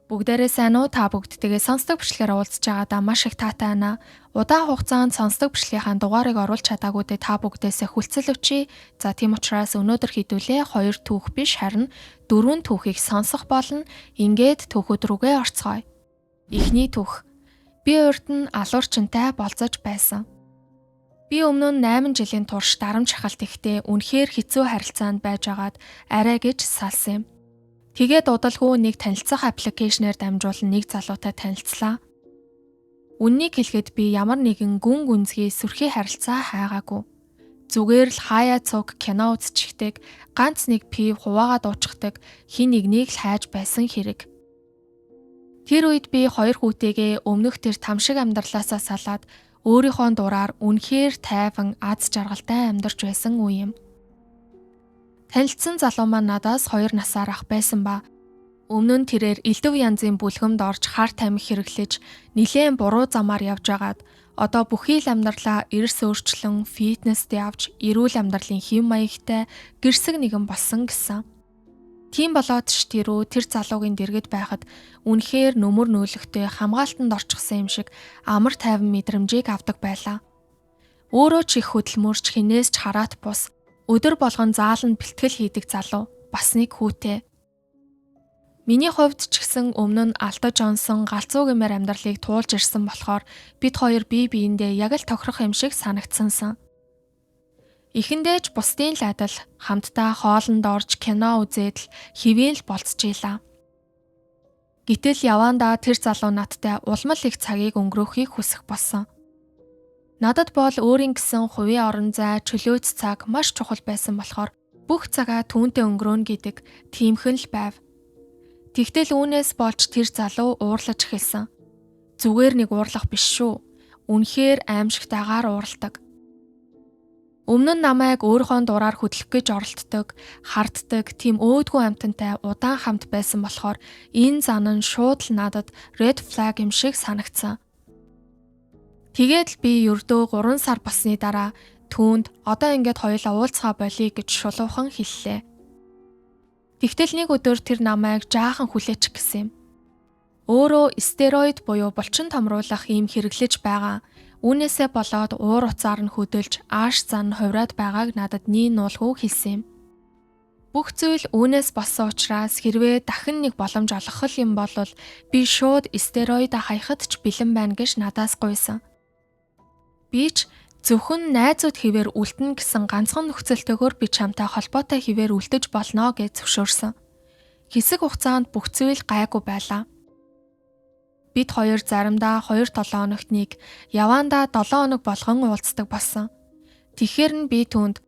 Бүгдээрээ сайн уу? Та бүгдтэйгээ сонсдог бичлэгээр уулзж байгаадаа маш их таатай байна. Удаан хугацаанд сонсдог бичлэгийнхаа дугаарыг оруулж чадаагүй та бүгдээсээ хүлцэл өчье. За тийм учраас өнөөдөр хэдүүлээ 2 түүх биш харин 4 түүхийг сонсох болно. Ингээд түүхүүд рүүгээ орцгоё. Эхний түүх. Би урд нь алуурчинтай болцож байсан. Би өмнө нь 8 жилийн турш дарамт шахалт ихтэй үнэхээр хэцүү харилцаанд байжгаад арай гэж салсан юм. Тэгээд удалгүй нэг танилцах аппликейшнээр дамжуулан нэг залуутай танилцлаа. Үннийг хэлэхэд би ямар нэгэн гүн гүнзгий сүрхий харилцаа хайгаагүй. Зүгээр л хаяа цуг кино үзчихдэг, ганц нэг пив хуваагаад уучдаг, хин нэгнийг л хайж байсан хэрэг. Тэр үед би 2 хүүтэйгээ өмнөх тэр тамшиг амьдралаасаа салаад өөрийнхөө дураар үнэхээр тайван аз жаргалтай амьдарч байсан үе юм. Танилцсан залуу маань надаас 2 насаар ах байсан ба өмнө нь тэрээр элдв янзын бүлгэмд орж хар тамхи хэрэглэж нилээн буруу замаар явж агаад одоо бүхий л амьдралаа эрс өөрчлөн фитнест явж эрүүл амьдралын хэв маягтай гэрсэг нэгэн болсон гэсэн. Тийм болоод ч тэр залуугийн дэргэд байхад үнэхээр нөмөр нөөлөгтэй хамгаалтанд орчихсан юм шиг амар тайван мэдрэмжийг авдаг байлаа. Өөрөө ч их хөдөлмөрч хинээс ч хараат бус өдөр болгон зааланд бэлтгэл хийдэг залуу бас нэг хүүтэй. Миний хувьд ч гэсэн өмнө нь Алтаж онсон галзуу гэмээр амьдралыг туулж ирсэн болохоор бид хоёр бие биендээ яг л тохирох юм шиг санагдсансан. Эхэндээ ч бусдын л адил хамтдаа хоолнд орж кино үзээд л хэвэн л болцчихлаа. Гэтэл явандаа тэр залуу надтай улмал их цагийг өнгөрөөхийг хүсэх болсон. Надад бол өөрийн гэсэн хувийн орон зай, чөлөөт цаг маш чухал байсан болохоор бүх цагаа түүнтэй өнгөрөөнө гэдэг тиймхэн л байв. Тэгтэл үүнээс болж тэр залуу уурлаж эхэлсэн. Зүгээр нэг уурлах биш шүү. Үнэхээр аимшигтайгаар уурладаг. Өмнө нь намайг өөрийнхөө дураар хөдлөх гэж оролддог, харддаг, тийм өөдгөө амтантай удаан хамт байсан болохоор энэ зан нь шууд л надад red flag юм шиг санагдсан. Тэгээд л би ердөө 3 сар басны дараа түүнд одоо ингээд хоёулаа уулзгаа болъё гэж шулуухан хэллээ. Тэгтэл нэг өдөр тэр намайг жаахан хүлээчих гэсэн юм. Өөрөө стероид буюу булчин томруулах ийм хэрэглэж байгаа. Үүнээсээ болоод уур уцаар нь хөдөлж ааш зан нь хувраад байгааг надад нийн нуулгүй хэлсэн юм. Бүх зүйл үүнээс болсон учраас хэрвээ дахин нэг боломж олгох юм бол би шууд стероид хаяхад ч бэлэн байна гэж надаас гуйсан. Би ч зөвхөн найзууд хэвээр үлдэнэ гэсэн ганцхан нөхцөлтэйгээр би чамтай холбоотой хэвээр үлдэж болно гэж зөвшөөрсөн. Хэсэг хугацаанд бүх зүйл гайгүй байлаа. Бид хоёр заримдаа 2-7 хоногт нэг, явандаа 7 хоног болгон уулздаг болсон. Тэгэхээр нь би түүнд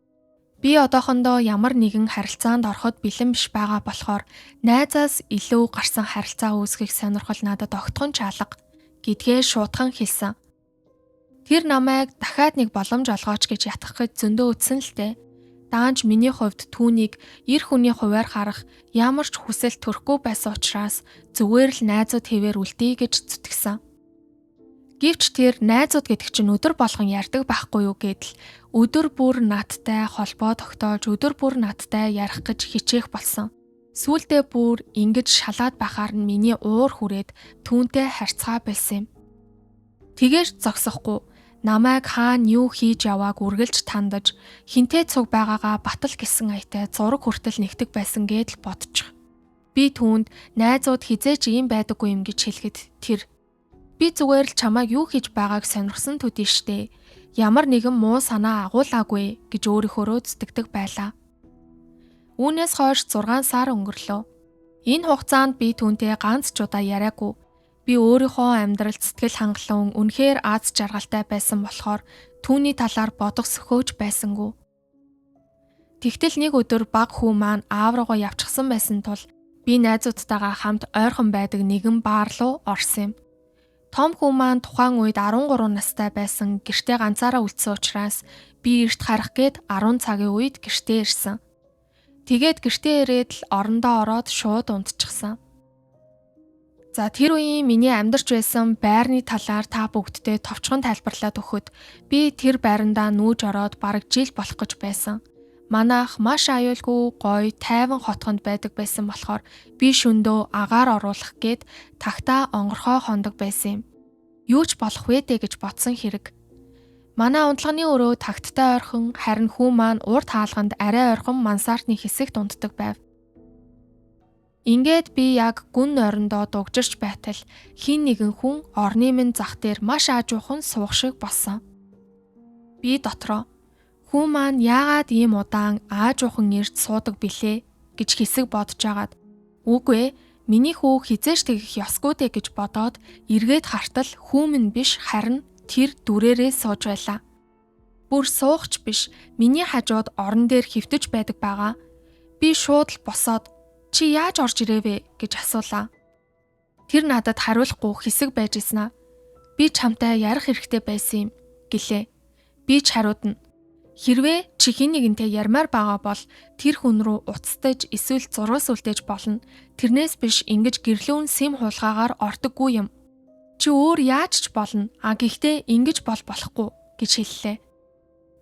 би одоохондоо ямар нэгэн харилцаанд ороход бэлэн биш байгаа болохоор найзаас илүү гарсан харилцаа үүсгэх сонирхол надад огтхон чалга гэдгээ шуудхан хэлсэн. Тэр намайг дахиад нэг боломж олгооч гэж ятгах гэж зөндөө үтсэн л дээ. Даанч миний хувьд түүнийг эр хүний хуваар харах ямар ч хүсэл төрөхгүй байсан учраас зүгээр л найзууд хэвээр үлдээе гэж зүтгэсэн. Гэвч тэр найзууд гэдэг чинь өдөр болгон ярьдаг байхгүй юу гэдэл өдөр бүр надтай холбоо тогтоож өдөр бүр надтай ярих гэж хичээх болсон. Сүүлдээ бүр ингэж шалаад байхаар нь миний уур хүрээд түүнтэй харьцаа болсон юм. Тэгэж зогсохгүй намайг хаана юу хийж явааг үргэлж тандаж хинтээ цуг байгаагаа батал гэсэн аятай зураг хүртэл нэгдэг байсан гэдэл бодчих. Би түүнд найзууд хизээч ийм байдаггүй юм гэж хэлэхэд тэр би зүгээр л чамайг юу хийж байгааг сонирхсан төдий штэ. Ямар нэгэн муу санаа агуулаагүй гэж өөрийнхөөрөө зүтгэдэг байлаа. Үүнээс хойш 6 сар өнгөрлөө. Энэ хугацаанд би түүнтэй ганц ч удаа яриагүй. Би өөрийнхөө амьдралд сэтгэл хангалуун үнэхээр аз жаргалтай байсан болохоор түүний талаар бодох сөхөөж байсангүй. Тэгтэл нэг өдөр баг хүү маань аав руугаа явчихсан байсан тул би найзуудтайгаа хамт ойрхон байдаг нэгэн баар руу орсон юм. Том хүү маань тухайн үед 13 настай байсан, гэртээ ганцаараа үлдсэн учраас би эрт харах гээд 10 цагийн үед гэртээ ирсэн. Тэгээд гэртээ ирээд л орондоо ороод шууд унтчихсан. За тэр үеийн миний амьдарч байсан байрны талаар та бүгдтэй товчхон тайлбарлаад өгөхөд би тэр байрандаа нүүж ороод бараг жил болох гэж байсан. Манайх маш аюулгүй гоё тайван хотгонд байдаг байсан болохоор би шөндөө агаар оруулах гээд тагтаа онгорхой хондог байсан юм. Юу ч болох вэ дээ гэж бодсон хэрэг. Манай унтлагын өрөө тагттай ойрхон, харин хүн маань урд хаалганд арай ойрхон мансартны хэсэгт унтдаг байв. Ингээд би яг гүн ойрондоо дугжирч байтал хин нэгэн хүн орны минь зах дээр маш аажуухан суух шиг болсон. Би дотроо хүн маань яагаад ийм удаан аажуухан ирж суудаг билээ гэж хэсэг бодож агаад үгүй миний хүү хизээш тэгэх ёсгүй дээ гэж бодоод эргээд хартал хүн минь биш харин тэр дүрээрээ сууж байлаа. Бүр суухч биш миний хажууд орон дээр хөвтөж байдаг байгаа. Би шууд л босоод чи яаж орж ирэвэ гэж асуулаа. Тэр надад хариулахгүй хэсэг байж иснаа. Би чамтай ярих хэрэгтэй байсан юм гэлээ. Би ч хариудна. Хэрвээ чи хэн нэгэнтэй ярмаар байгаа бол тэр хүн рүү уцтаж эсвэл зурвас үлдээж болно. Тэрнээс биш ингэж гэрлүүн сэм хулгаагаар ортоггүй юм. Чи өөр яаж ч болно. Гэхдээ ингэж болохгүй гэж хэллээ.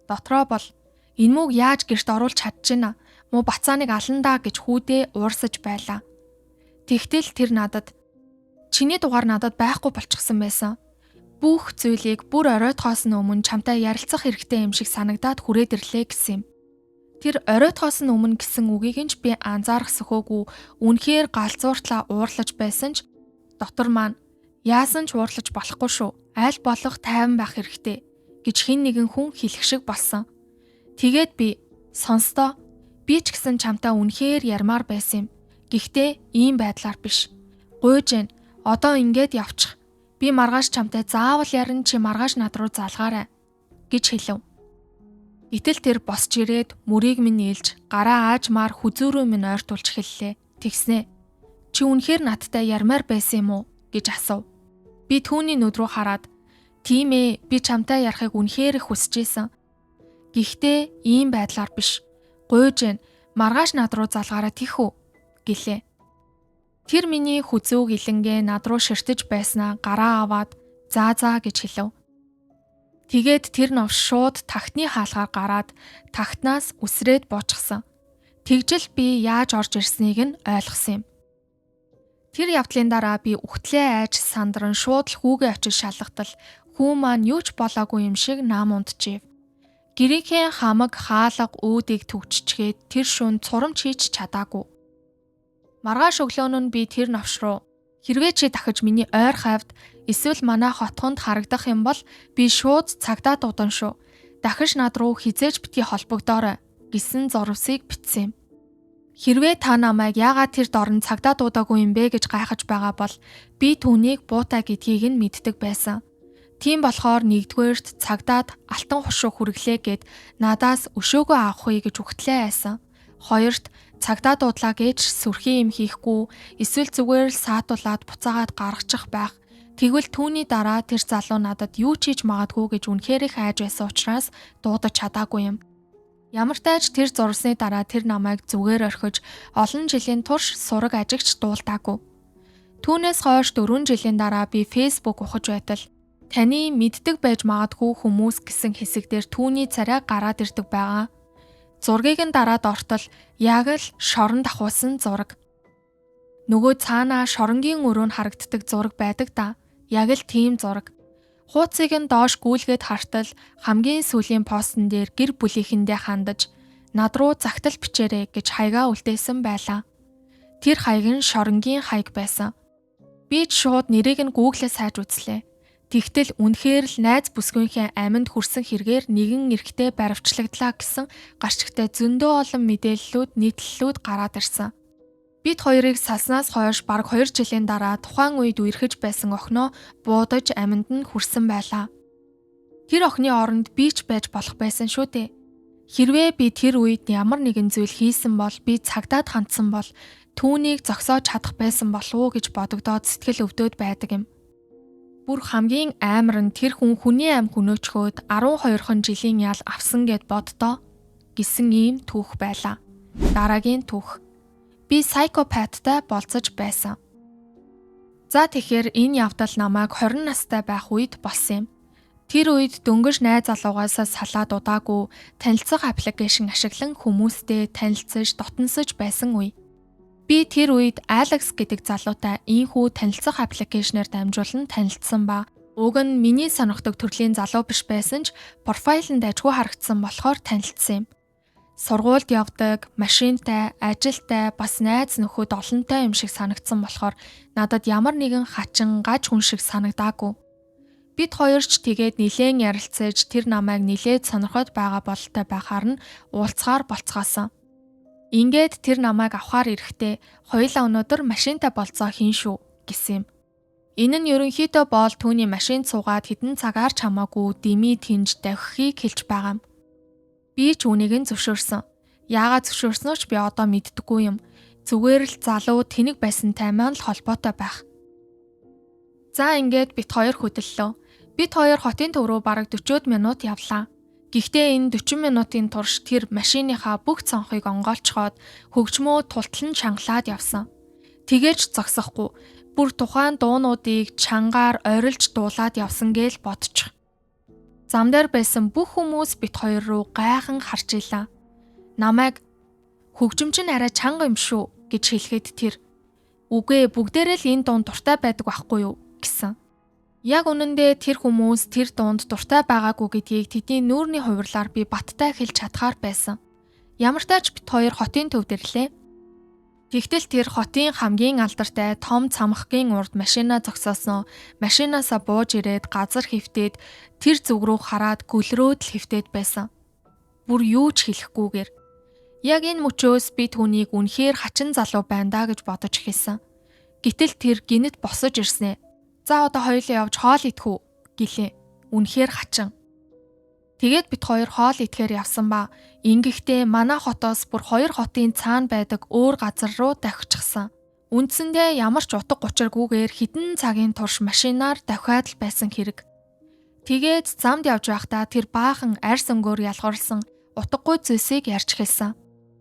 Дотроо бол энэ мөг яаж гэрт оруулж чадчихна. Муу бацааныг аландаа гэж хүүдээ уурсаж байлаа. Тэгтэл тэр надад чиний дугаар надад байхгүй болчихсон байсан. Бүх зүйлийг бүр оройтхоос өмнө чамтай ярилцах хэрэгтэй юм шиг санагдаад хүрээд ирлээ гэсэн юм. Тэр оройтхоос өмнө гэсэн үгийг нь ч би анзаарах сөхөөгүй үнэхээр галзууртлаа уурлаж байсан ч дотор маань яасан ч уурлаж болохгүй шүү. Аль болох тайван байх хэрэгтэй гэж хэн нэгэн хүн хэлэх шиг болсон. Тэгээд би сонстоо би ч гэсэн чамтай үнэхээр ярмаар байсан юм. Гэхдээ ийм байдлаар биш. Гуйж гэн. Одоо ингээд явчих. Би маргааш чамтай заавал ярина чи маргааш над руу залгаарай гэж хэлв. Гэтэл тэр босч ирээд мөрийг минь ээлж гараа аажмаар хүзүүрөө минь ойртуулж хэллээ. Тэгснэ. Чи үнэхээр надтай ярмаар байсан юм уу гэж асуув. Би түүний нүд рүү хараад тийм ээ би чамтай ярихыг үнэхээр их хүсэж ийсэн. Гэхдээ ийм байдлаар биш. Гуйж гэн маргааш над руу залгаараа тийхүү гэлээ. Тэр миний хүзүү гилэнгээ над руу ширтэж байснаа гараа аваад заа гэж хэлв. Тэгээд тэр новш шууд тагтны хаалгаар гараад тагтнаас үсрээд буучсан. Тэгжэл би яаж орж ирснийг нь ойлгосон юм. Тэр явдлын дараа би үхтлээ айж сандран шууд л хүүгээ очиж шалгатал хүү маань юу ч болоогүй юм шиг нам унтжив. Гэрийнхээ хамаг хаалга үүдийг төгччгээд тэр шөнө цурамч хийж чадаагүй. Маргааш өглөөнөө би тэр новш руу хэрвээ чи дахиж миний ойр хавьд эсвэл манай хотгонд харагдах юм бол би шууд цагдаа дуудан шүү. Дахиж над руу хизээж битгий холбогдоорой гэсэн зурвсыг бичсэн юм. Хэрвээ та намайг яагаад тэр дорн цагдаа дуудаагүй юм бэ гэж гайхаж байгаа бол би түүнийг буутай гэдгийг нь мэддэг байсан. Тийм болохоор нэгдүгээрт цагдаад алтан хушуу хүргэлээ гэд надаас өшөөгөө авахыг гэж үхтлээ айсан. Хоёрт цагдаа дуудлаа гэж сүрхий юм хийхгүй эсвэл зүгээр л саатуулаад буцаагаад гаргачих байх. Тэгвэл түүний дараа тэр залуу надад юу ч хийж магадгүй гэж үнэхээр их айж байсан учраас дуудаж чадаагүй юм. Ямар тааж тэр зурсны дараа тэр намайг зүгээр орхиж олон жилийн турш сураг ажигч дуулдаагүй. Түүнээс хойш 4 жилийн дараа би Facebook ухаж байтал таны мэддэг байж магадгүй хүмүүс гэсэн хэсэг дээр түүний царай гараад ирдэг байгаа. Зургийг нь дараад ортол яг л шорон давхуулсан зураг. Нөгөө цаанаа шоронгийн өрөө нь харагддаг зураг байдаг да. Яг л тийм зураг. Хууцыг нь доош гүйлгээд хартал хамгийн сүүлийн постн дээр гэр бүлийнхэндээ хандаж над руу загтал бичээрэй гэж хаягаа үлдээсэн байлаа. Тэр хаяг нь шоронгийн хаяг байсан. Би ч шууд нэрийг нь Google-ээс хайж үзлээ. Тэгтэл үнэхээр л найз бүсгүйнхээ аминд хүрсэн хэрэгээр нэгэн эрэгтэй баривчлагдлаа гэсэн гарчигтай зөндөө олон мэдээллүүд нийтлэлүүд гараад ирсэн. Бид хоёрыг салснаас хойш бараг 2 жилийн дараа тухайн үед үерхэж байсан охиноо буудаж аминд нь хүрсэн байлаа. Тэр охины оронд би ч байж болох байсан шүү дээ. Хэрвээ би тэр үед ямар нэгэн зүйл хийсэн бол би цагдаад хандсан бол түүнийг зогсоож чадах байсан болов уу гэж бодогдоод сэтгэл өвдөөд байдаг юм. Бүр хамгийн амар нь тэр хүн хүний ам хөнөөчхөөд 12хон жилийн ял авсан гэд боддоо гэсэн ийм түүх байлаа. Дараагийн түүх. Би сайкопаттай болцож байсан. За тэгэхээр энэ явдал намайг 20 настай байх үед болсон юм. Тэр үед дөнгөж найз залуугаас салаад удаагүй танилцах аппликейшн ашиглан хүмүүстэй танилцаж, дотносож байсан үе. Би тэр үед Alex гэдэг залуутай ийхүү танилцах аппликейшнээр дамжуулан танилцсан ба уг нь миний сонирхдог төрлийн залуу биш байсан ч профайлд ажгүй харагдсан болохоор танилцсан юм. Сургуульд явдаг, машинтай, ажилтай, бас найз нөхөд олонтой юм шиг санагдсан болохоор надад ямар нэгэн хачин гаж хүн шиг санагдаагүй. Бид хоёр ч тэгээд нилээн ярилцаж тэр намайг нилээд сонирхоод байгаа бололтой байхаар нь уулзгаар болцгаасан. Ингээд тэр намайг авахаар ирэхдээ хоёулаа өнөөдөр машинтай болцоо хийн шүү гэсэн юм. Энэ нь ерөнхийдөө бол түүний машинд суугаад хэдэн цагаар ч хамаагүй дими тэнж давхихыг хэлж байгаа юм. Би ч үнийг нь зөвшөөрсөн. Яагаад зөвшөөрснөө ч би одоо мэддэггүй юм. Зүгээр л залуу тэнэг байсантай маань л холбоотой байх. За ингээд бит хоёр хөдлөлөө. Бид хоёр хотын төв рүү бараг 40 минут явлаа. Гэхдээ энэ 40 минутын турш тэр машиныхаа бүх цонхыг онгойлцоход хөгжмөө тултлан чангалаад явсан. Тэгээж зогсохгүй. Бүр тухайн дуунуудыг чангаар орилж дуулаад явсан гээл бодчих. Зам дээр байсан бүх хүмүүс бит хоёр руу гайхан харж илаа. Намайг хөгжим чинь арай чанга юм шүү гэж хэлэхэд тэр үгүй бүгдээрээ л энэ дунд дуртай байдаг байхгүй юу гэсэн. Яг үнэндээ тэр хүмүүс тэр дунд дуртай байгаагүй гэдгийг тэдний нүүрний хувирлаар би баттай хэлж чадхаар байсан. Ямар ч тач бит хоёр хотын төв дэрлээ. Тэгтэл тэр хотын хамгийн алдартай том цамхгийн урд машинаа зогсоосон. Машинаасаа бууж ирээд газар хөвтөөд тэр зүг рүү хараад гөлрөөд л хөвтөөд байсан. Бүр юу ч хэлэхгүйгээр. Яг энэ мөчөөс би түүнийг үнэхээр хачин залуу байна даа гэж бодож эхэлсэн. Гэтэл тэр гинэт босож ирснэ. За одоо хоёулаа явж хоол идэх үү гэлээ. Үнэхээр хачин. Тэгээд бит хоёр хоол идэхээр явсан ба ингэхдээ манай хотоос бүр хоёр хотын цаана байдаг өөр газар руу давхичихсан. Үндсэндээ ямар ч утга учиргүйгээр хідэн цагийн турш машинаар давхиад л байсан хэрэг. Тэгээд замд явж байхдаа тэр баахан арьс өнгөөр ялгуурласан утгагүй зүйлсийг ярьж хэлсэн.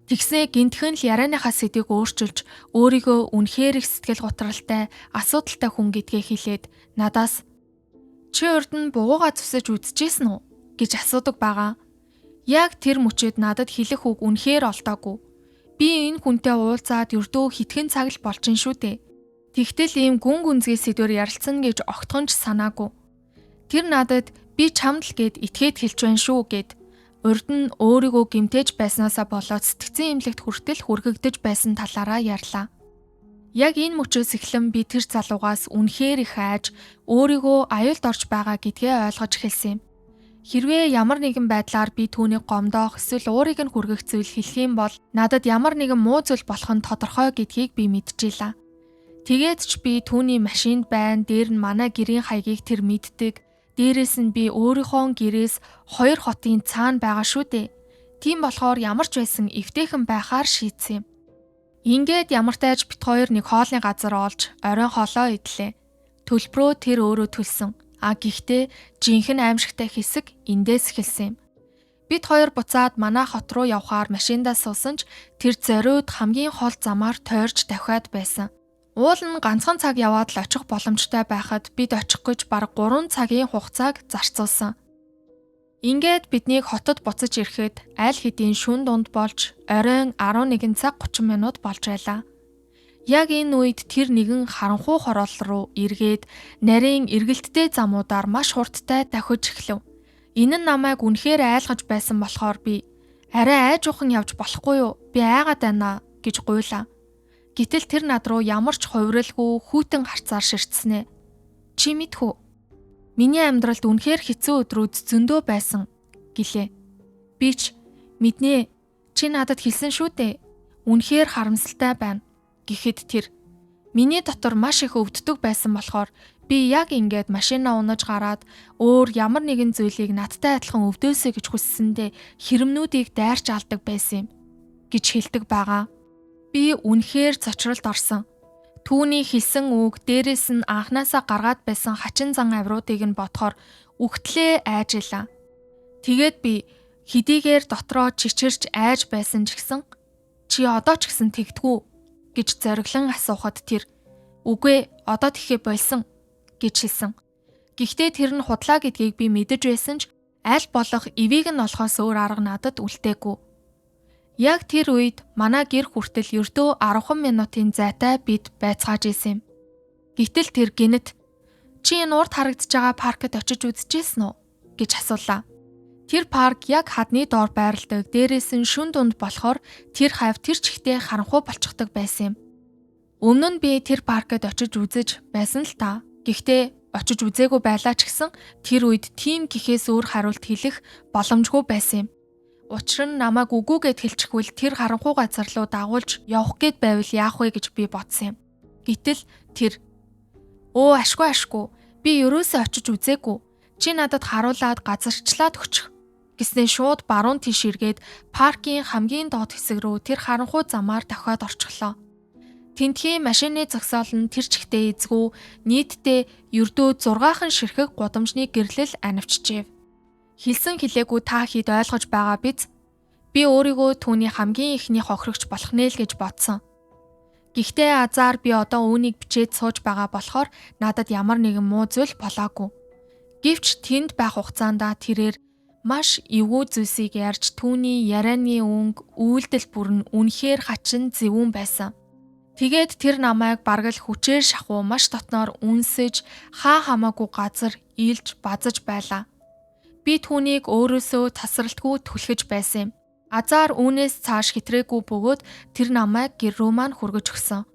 Тэгснээ гинтхэн л ярианыхаа сэдвийг өөрчилж өөрийгөө үнэхээр их сэтгэл готралтай, асуудалтай хүн гэдгээ хэлээд надаас "Чи урд нь бугуугаа зүсэж үзчихсэн үү?" гэж асуудаг байгаа. Яг тэр мөчөд надад хэлэх үг үнэхээр олдоогүй. Би энэ хүнтэй уулзаад ердөө хитгэн цаг л болж ин шүү дээ. Тэгтэл ийм гүн гүнзгий сэдвэр ярилцсан гэж огтхон ч санаагүй. Тэр надад "Би чамд л гээд итгээд хэлж байна шүү" гэд урд нь өөрийгөө гимтээж байснаасаа болоод сэтгцэн эмнэлэгт хүртэл хүргэгдэж байсан талаараа ярьлаа. Яг энэ мөчөөс эхлэн би тэр залуугаас үнэхээр их айж өөрийгөө аюулд орж байгаа гэдгээ ойлгож эхэлсэн юм. Хэрвээ ямар нэгэн байдлаар би түүнийг гомдоох эсвэл уурыг нь хүргэх зүйл хэлэх юм бол надад ямар нэгэн муу зүйл болох нь тодорхой гэдгийг би мэдчихлээ. Тэгээд ч би түүний машинд байна, дээр нь манай гэрийн хаягийг тэр мэддэг. Дээрээс нь би өөрийнхөө гэрээс хоёр хотын цаана байгаа шүү дээ. Тийм болохоор ямар ч байсан эвтэйхэн байхаар шийдсэн юм. Ингээд ямар тааж бит хоёр нэг хоолны газар олж оройн хоолоо идлээ. Төлбөрөө тэр өөрөө төлсөн. Гэхдээ жинхэнэ аимшигтай хэсэг эндээс эхэлсэн юм. Бид хоёр буцаад манай хот руу явхаар машиндаа суусан ч тэр зориуд хамгийн хол замаар тойрч давхиад байсан. Уул нь ганцхан цаг яваад л очих боломжтой байхад бид очих гэж бараг 3 цагийн хугацааг зарцуулсан. Ингээд биднийг хотод буцаж ирэхэд аль хэдийн шөнө дунд болж оройн 11 цаг 30 минут болж байлаа. Яг энэ үед тэр нэгэн харанхуй хороол руу эргээд нарийн эргэлттэй замуудаар маш хурдтай давхиж эхлэв. Энэ нь намайг үнэхээр айлгаж байсан болохоор би "Арай айжуухан явж болохгүй юу? Би айгаад байна" гэж гуйлаа. Гэтэл тэр над руу ямар ч хувиралгүй хүйтэн харцаар ширтснэ. "Чи мэдхүү? Миний амьдралд үнэхээр хэцүү өдрүүд зөндөө байсан" гэлээ. Би ч "Мэднэ. Чи надад хэлсэн шүү дээ. Үнэхээр харамсалтай байна" гэхэд тэр "Миний дотор маш их өвддөг байсан болохоор би яг ингээд машинаа унаж гараад өөр ямар нэгэн зүйлийг надтай адилхан өвдөөсэй гэж хүссэндээ хэрэмнүүдийг дайрч алдаг байсан юм" гэж хэлдэг байгаа. Би үнэхээр цочролд орсон. Түүний хэлсэн үг дээрээс нь анханасаа гаргаад байсан хачин зан авируудыг нь бодохоор үхтлээ айжилаа. Тэгээд би хэдийгээр дотроо чичирч айж байсан ч гэсэн "Чи одоо ч гэсэн тэгтгүү" гэж зориглон асуухад тэр "Үгүй, одоо тэхээ болсон" гэж хэлсэн. Гэхдээ тэр нь худлаа гэдгийг би мэдэж байсан ч аль болох эвийг нь олохоос өөр арга надад үлдээгүй. Яг тэр үед манай гэр хүртэл ердөө 10 минутын зайтай бид байцгааж исэн юм. Гэтэл тэр гинэт "Чи энэ урд харагдаж байгаа паркт очиж үзчихсэн үү?" гэж асуулаа. Тэр парк яг хадны доор байрладаг. Дээрээс нь шүн дунд болохоор тэр хавь тэр чигтээ харанхуй болчихдог байсан юм. Өмнө нь би тэр паркт очиж үзэж байсан л та. Гэхдээ очиж үзээгүй байлаа ч гэсэн тэр үед тийм гэхээс өөр хариулт хэлэх боломжгүй байсан юм. Учир нь намайг үгүй гэд хэлчихвэл тэр харанхуй газар руу дагуулж явах гээд байвал яах вэ гэж би бодсон юм. Гэтэл тэр "Өө ашгүй. Би ерөөсөө очиж үзээгүй. Чи надад харуулад газарчлаад өчөх" гэснээр шууд баруун тийш эргээд паркийн хамгийн доод хэсэг рүү тэр харанхуй замаар дахиад орчихлоо. Тэнтхийн машины зогсоол нь тэр чигтээ эзгүй нийтдээ ердөө 6хан ширхэг гудамжны гэрлэл анивчжээ. Хэлсэн хэлээгүй та хэд ойлгож байгаа биз? Би өөрийгөө түүний хамгийн ихний хохирогч болох нэ л гэж бодсон. Гэхдээ азар би одоо үүнийг бичээд сууж байгаа болохоор надад ямар нэгэн муу зүйл болоогүй. Гэвч тэнд байх хугацаанд тэрээр маш эвгүй зүйлсийг ярьж түүний ярианы өнгө үйлдэл бүр нь үнэхээр хачин зөвүүн байсан. Тэгээд тэр намайг бараг л хүчээр шахуу маш дотноор үнсэж хамаагүй газар ийлж базаж байлаа. Би түүнийг өөрөөсөө тасралтгүй түлхэж байсан юм. Азар үүнээс цааш хитрээгүй бөгөөд тэр намайг гэр рүү маань хүргэж өгсөн.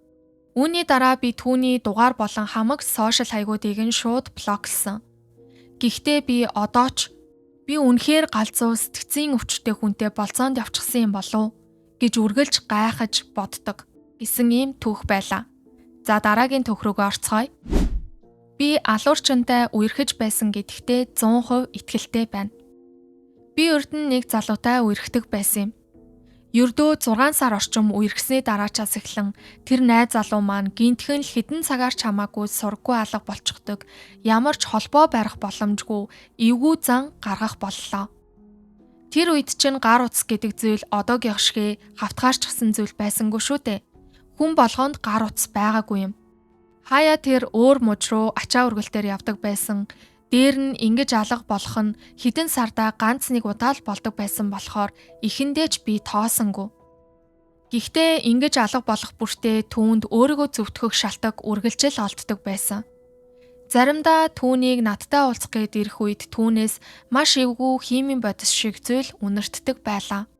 Үүний дараа би түүний дугаар болон хамаг сошиал хаягуудыг нь шууд блоклсон. Гэхдээ би одоо ч би үнэхээр галзуу сэтгцийн өвчтөй хүнтэй болцоонд явчихсан юм болов гэж үргэлж гайхаж боддог гэсэн ийм түүх байлаа. За дараагийн түүх рүүгээ орцгоё. Би алуурчантай үерхэж байсан гэдэгтээ 100% итгэлтэй байна. Би урд нь нэг залуутай үерхдэг байсан юм. Ердөө 6 сар орчим үерхсний дараачаас эхлэн тэр найз залуу маань гинтхэн л хэдэн цагаар ч хамаагүй сурггүй алга болчихдог, ямар ч холбоо барих боломжгүй эвгүй зан гаргах боллоо. Тэр үед чинь гар утас гэдэг зүйл одоогийн шиг хавтгаарчсан зүйл байсангүй шүү дээ. Хүн болгонд гар утас байгаагүй юм. Хаяа тэр өөр муж руу ачаа үргэлтээр явдаг байсан. Дээр нь ингэж алга болох нь хэдэн сардаа ганц нэг удаа л болдог байсан болохоор эхэндээ ч би тоосонгүй. Гэхдээ ингэж алга болох бүртээ түүнд өөрийгөө зөвтгөх шалтак үргэлжил олддог байсан. Заримдаа түүнийг надтай уулзах гээд ирэх үед түүнээс маш эвгүй химийн бодис шиг зүйл үнэртдэг байлаа.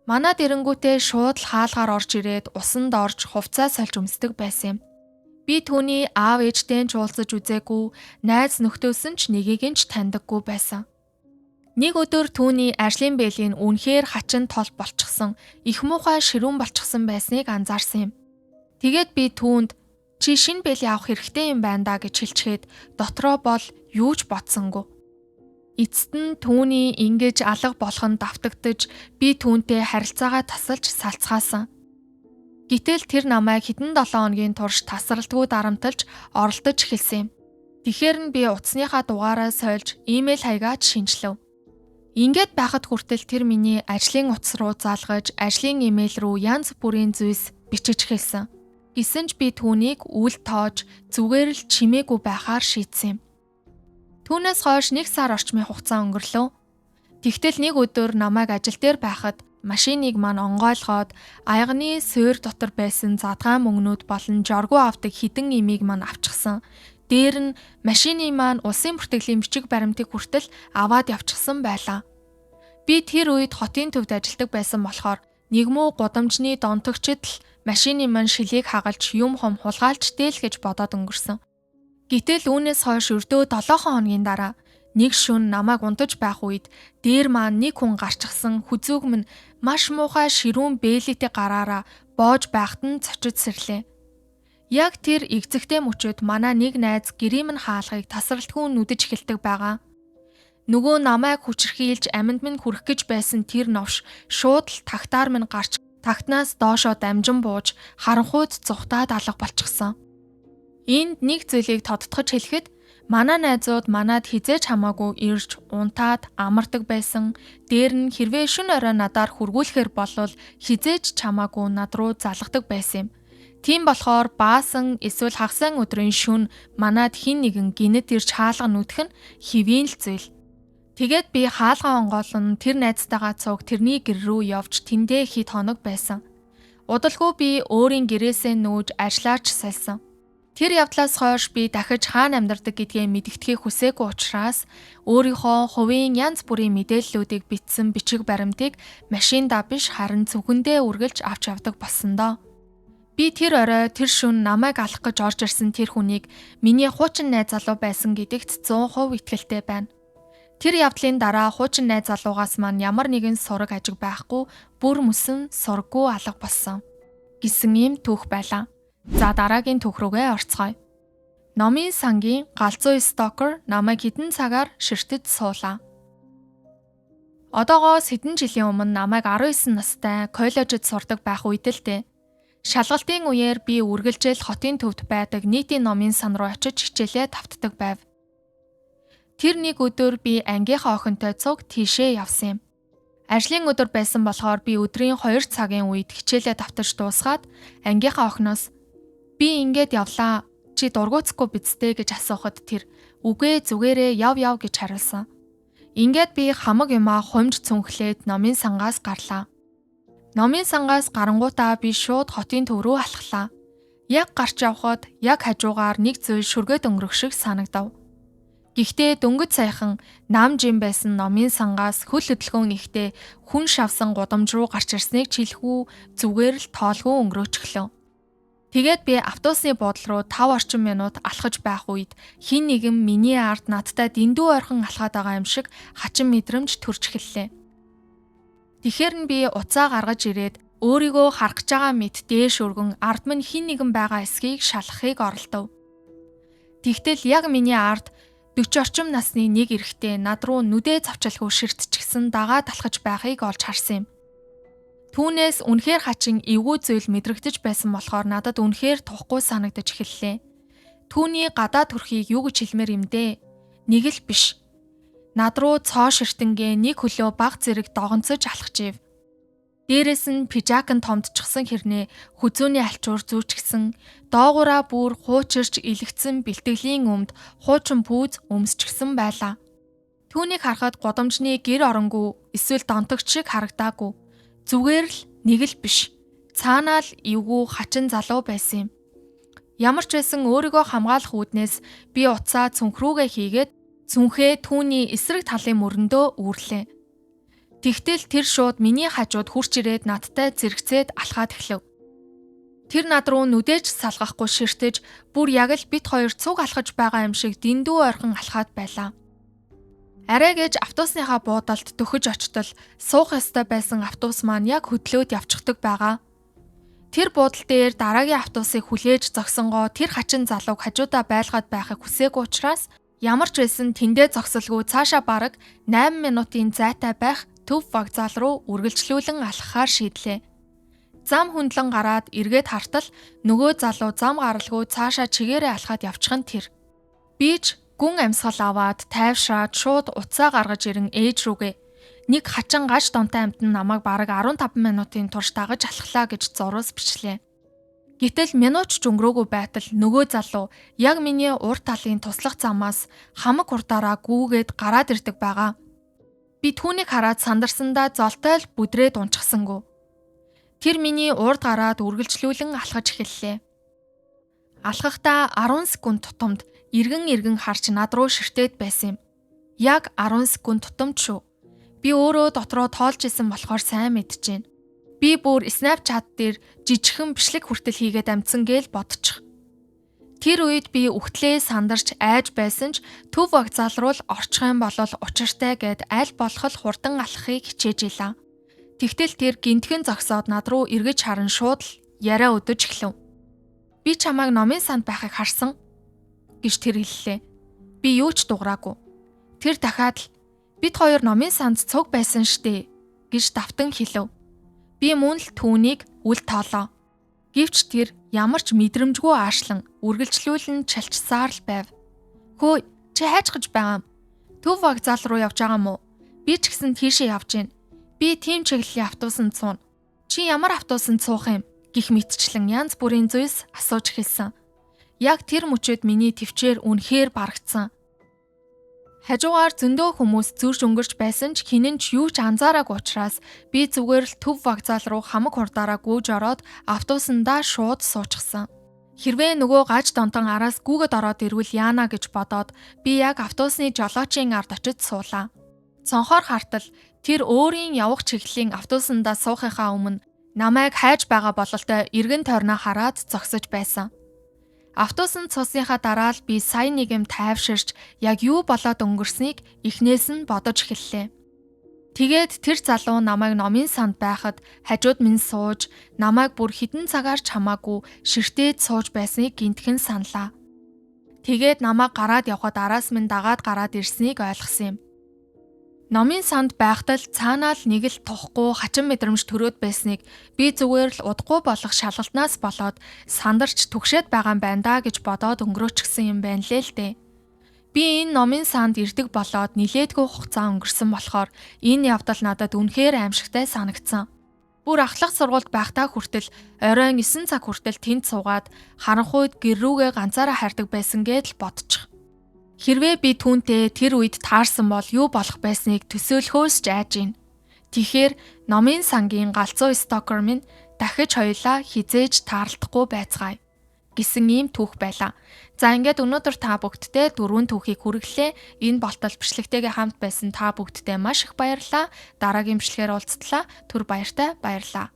Манад ирэнгүүтээ шууд л хаалгаар орж ирээд усанд орж хувцас сольж өмсдөг байсан юм. Би түүний аав ээжтэй ч уулзаж үзээгүй, найз нөхдөөс нь ч нэгийг нь ч таньдаггүй байсан. Нэг өдөр түүний ажлын бэлгийн үнэхээр хачин тол болчихсон, их муухай ширүүн болчихсон байсныг анзаарсан юм. Тэгээд би түүнд "Чи шинэ бэлий авах хэрэгтэй юм байна да" гэж хэлчихэд дотроо бол юу ч бодсонгүй. Эцэст нь түүний ингэж алга болоход давтагдж би түүнтэй харилцаагаа тасалж салцгаасан. Гэтэл тэр намайг хэдэн 7 хоногийн турш тасралтгүй дарамталж оролдож эхэлсэн юм. Тэгэхээр нь би утасныхаа дугаараа сольж имэйл хаягаад шинжлэв. Ингээд байхад хүртэл тэр миний ажлын утас руу залгаж, ажлын имэйл рүү янз бүрийн зүйлс бичиж эхэлсэн. Гэсэн ч би түүнийг үл тоож зүгээр л чимээгүй байхаар шийдсэн юм. Түүнээс хойш 1 сар орчмын хугацаа өнгөрлөө. Тэгтэл нэг өдөр намайг ажил дээр байхад машиныг маань онгойлгоод аяганы суурь дотор байсан задгаан мөнгнүүд болон жоргуу авдаг хідэн имийг маань авчихсан. Дээр нь машины маань улсын бүртгэлийн бичиг баримтыг хүртэл аваад явчихсан байлаа. Би тэр үед хотын төвд ажилладаг байсан болохоор нэгмүү гудамжны донтогчд л машины маань шилийг хагалж юм хом хулгайлж дээл гэж бодоод өнгөрсөн. Гэтэл үүнээс хойш өрдөө 7 хоногийн дараа нэг шөнө намайг унтаж байх үед дээр маань нэг хүн гарчихсан хүзүүг минь маш муухай ширүүн бэлээтэй гараараа боож байхад нь цочид сэрлээ. Яг тэр игзэгтэй мөчөд манай нэг найз гэрийн минь хаалгыг тасралтгүй нүдэж эхэлдэг байгаа. Нөгөө намайг хүчрхийлж аминд минь хүрэх гэж байсан тэр новш шууд л тагтаар минь гарч тагтнаас доошоо дамжин бууж харанхуйд зүхтаад алга болчихсон. Энд нэг зүйлийг тодтогч хэлэхэд манай найзууд манад хизээж хамаагүй ирж унтаад амардаг байсан. Дээр нь хэрвээ шөнө орой надаар хургуулахэр болвол хизээж чамаагүй над руу залгадаг байсан юм. Тийм болохоор баасан эсвэл хагасан өдрийн шөнө манад хин нэгэн гинэт ирж хаалга нүдэх нь хэвийн л зүйл. Тэгээд би хаалгаа онгоолн тэр найзтайгаа цуг тэрний гэр рүү явж тэндээ хэд хоног байсан. Удалгүй би өөрийн гэрээсээ нүүж ажиллаач сальсан. Тэр явдлаас хойш би дахиж хаана амьдардаг гэдгээ мэддэхийг хүсээгүй учраас өөрийнхөө хувийн янз бүрийн мэдээллүүдийг бичсэн бичиг баримтыг машиндаа биш харин зөвхөндөө үргэлж авч явдаг болсон доо. Би тэр орой тэр шөнө намайг алах гэж орж ирсэн тэр хүнийг миний хуучин найз залуу байсан гэдэгт 100% итгэлтэй байна. Тэр явдлын дараа хуучин найз залуугаас маань ямар нэгэн сураг ажиг байхгүй, бүр мөсөн сурггүй алга болсон гэсэн ийм түүх байлаа. За дараагийн түүх рүүгээ орцгоё. Номын сангийн галзуу стокер намайг хэдэн цагаар ширтэд суулаа. Одоогоос хэдэн жилийн өмнө намайг 19 настай коллежид сурдаг байх үед л дээ. Шалгалтын үеэр би үргэлжлэл хотын төвд байдаг нийтийн номын сан руу очиж хичээлээ давтдаг байв. Тэр нэг өдөр би ангийнхаа охинтой цуг тийшээ явсан юм. Ажлын өдөр байсан болохоор би өдрийн 2 цагийн үед хичээлээ давтаж дуусгаад ангийнхаа охиноос "Би ингээд явлаа. Чи дургуутсахгүй биз дээ" гэж асуухад тэр "Үгүй зүгээрээ яв" гэж хариулсан. Ингээд би хамаг юмаа хумж цүнхлээд номын сангаас гарлаа. Номын сангаас гарангуудаа би шууд хотын төв рүү алхлаа. Яг гарч явхад яг хажуугаар нэг зүйл шүргээд өнгөрөх шиг санагдав. Гэхдээ дөнгөж саяхан нам жим байсан номын сангаас хөл хөдөлгөөн ихтэй хүн шавсан гудамж руу гарч ирснийг чилхүү зүгээр л тоолгүй өнгөрөөчихлөө. Тэгээд би автобусны буудлын руу 5 орчим минут алхаж байх үед хин нэгэн миний ард надтай дэндүү ойрхон алхаад байгаа юм шиг хачин мэдрэмж төрж эхэллээ. Тэгэхэр нь би уцаа гаргаж ирээд өөрийгөө харах гэж байгаа мэт дээш өргөн ард минь хин нэгэн байгаа эсхийг шалахыг оролдов. Тэгтэл яг миний ард 40 орчим насны нэг эрэгтэй над руу нүдээ цавчалгүй ширтчихсэн дагаад алхаж байхыг олж харсан юм. Түүнээс үнэхээр хачин эвгүй зүйл мэдрэгдэж байсан болохоор надад үнэхээр тухгүй санагдаж эхэллээ. Түүний гадаад төрхийг юу гэж хэлмээр юм дээ? Нэг л биш. Над руу цоо ширтэнгээ нэг хөлөө баг зэрэг догонцож алхажив. Дээрээс нь пижак нь томдчихсан хэрнээ хүзүүний алчуур зүүчгсэн, доогуура бүр хуучирч илэгдсэн бэлтгэлийн өмд хуучин пүүз өмсчихсэн байлаа. Түүнийг харахад гудамжны гэр оронгүй эсвэл донтогч шиг харагдаагүй. Зүгээр л нэг л биш. Цаанаа л эвгүй хачин залуу байсан юм. Ямар ч байсан өөрийгөө хамгаалах үүднээс би уцаа цүнх рүүгээ хийгээд цүнхээ түүний эсрэг талын мөрөндөө үүрлээ. Тэгтэл тэр шууд миний хажууд хурч ирээд надтай зэрэгцээд алхаад эхлэв. Тэр над руу нүдээж салгахгүй ширтэж бүр яг л бит хоёр цуг алхаж байгаа юм шиг дэндүү ойрхон алхаад байлаа. Арай гэж автобусныхаа буудалд төхөж очтол суух ёстой байсан автобус маань яг хөдлөөд явчихдаг байгаа. Тэр буудал дээр дараагийн автобусыг хүлээж зогсонгоо тэр хачин залууг хажуудаа байлгаад байхыг хүсээгүй учраас ямар ч байсан тэндээ зогсолгүй цаашаа бараг 8 минутын зайтай байх төв вокзал руу үргэлжлүүлэн алхахаар шийдлээ. Зам хөндлөн гараад эргээд хартал нөгөө залуу зам гаралгүй цаашаа чигээрээ алхаад явчих нь тэр. Бич гүн амьсгал аваад тайвшраад шууд уцаа гаргаж ирэн ээж рүүгээ нэг хачин гаж дунтай амт нь намайг бараг 15 минутын турш дагаж алхлаа гэж зурвас бичлээ. Гэтэл минут ч өнгөрөөгүй байтал нөгөө залуу яг миний урд талын туслах замаас хамаг хурдаараа гүүгээд гараад ирдэг байгаа. Би түүнийг хараад сандарсандаа золтой л бүдрээд унчихсангүй. Тэр миний урд гараад үргэлжлүүлэн алхаж эхэллээ. Алхахдаа 10 секунд тутамд эргэн харж над руу ширтээд байсан юм. Яг 10 секунд тутамд шүү. Би өөрөө дотроо тоолж исэн болохоор сайн мэдчихээн. Би бүр Snapchat дээр жижигхэн бичлэг хүртэл хийгээд амжсан гээл бодчих. Тэр үед би үхтлээ сандарч айж байсан ч төв вокзал руу л орчих юм бол учиртай гэд аль болох хурдан алхахыг хичээж илаа. Тэгтэл тэр гинтхэн зогсоод над руу эргэж харан шууд л яриа өдөж эхлэв. Би чамайг номын санд байхыг харсан гэж тэр хэллээ. Би юу ч дуураагүй. Тэр дахиад л бид хоёр номын санд цуг байсан штэ гэж давтан хэлв. Би мөн л түүнийг үл тоолоо. Гэвч тэр ямар ч мэдрэмжгүй аашлан үргэлжлүүлэн чалчсаар л байв. Хөөе, чи хайж гаж байгаа юм? Төв вокзал руу явж байгаа мó? Би ч гэсэн тийшээ явж гин. Би тийм чиглэлийн автобусанд сууна. Чи ямар автобусанд суух юм? гих мэтчлэн янз бүрийн зүйлс асууж эхэлсэн. Яг тэр мөчөд миний төвчээр үнэхээр барагдсан. Хажуугаар зөндөө хүмүүс зурж өнгөрч байсан ч хинэн ч юу ч анзаараагүй учраас би зүгээр л төв вокзал руу хамаг хурдаараа гүйж ороод автобусандаа шууд суучихсан. Хэрвээ нөгөө гаж донтон араас гүгэд ороод ирвэл яана гэж бодоод би яг автобусны жолоочийн ард очиж суулаа. Цонхоор хартал тэр өөрийн явах чиглэлийн автобусандаа суухынхаа өмнө намайг хайж байгаа бололтой эргэн тойрноо хараад зогсож байсан. Автобусанд суусныхаа дараа л би сая нэг юм тайвширч яг юу болоод өнгөрснийг эхнээс нь бодож эхэллээ. Тэгээд тэр залуу намайг номын санд байхад хажууд минь сууж, намайг бүр хідэн цагаар ч хамаагүй ширтээд сууж байсныг гинтхэн саналаа. Тэгээд намайг гараад явхад араас минь дагаад гараад ирснийг ойлгосон юм. Номын санд байхдаа л цаанаа л нэг л тухгүй хачин мэдрэмж төрөөд байсныг би зүгээр л удахгүй болох шалгалтнаас болоод сандарч түгшээд байгаа юм байна да гэж бодоод өнгөрөөчихсөн юм байна лээ л дээ. Би энэ номын санд ирдэг болоод нилээдгүй хугацаа өнгөрсөн болохоор энэ явдал надад үнэхээр аимшигтай санагдсан. Бүр ахлах сургуульд байхдаа хүртэл оройн 9 цаг хүртэл тэнд суугаад харанхуйд гэр рүүгээ ганцаараа хайрдаг байсан гэж л бодчих. Хэрвээ би түүнтэй тэр үед таарсан бол юу болох байсныг төсөөлөхөөс ч айж гин. Тэгэхээр номын сангийн галзуу стокер минь дахиж хоёулаа хизээж таарлахгүй байцгаая гэсэн ийм түүх байлаа. За ингээд өнөөдөр та бүгдтэй 4 түүхийг хүргэлээ. Энэ болтол бичлэгтэйгээ хамт байсан та бүгдтэй маш их баярлалаа. Дараагийн бичлэгээр уулзтлаа. Түр баяртай баярлалаа.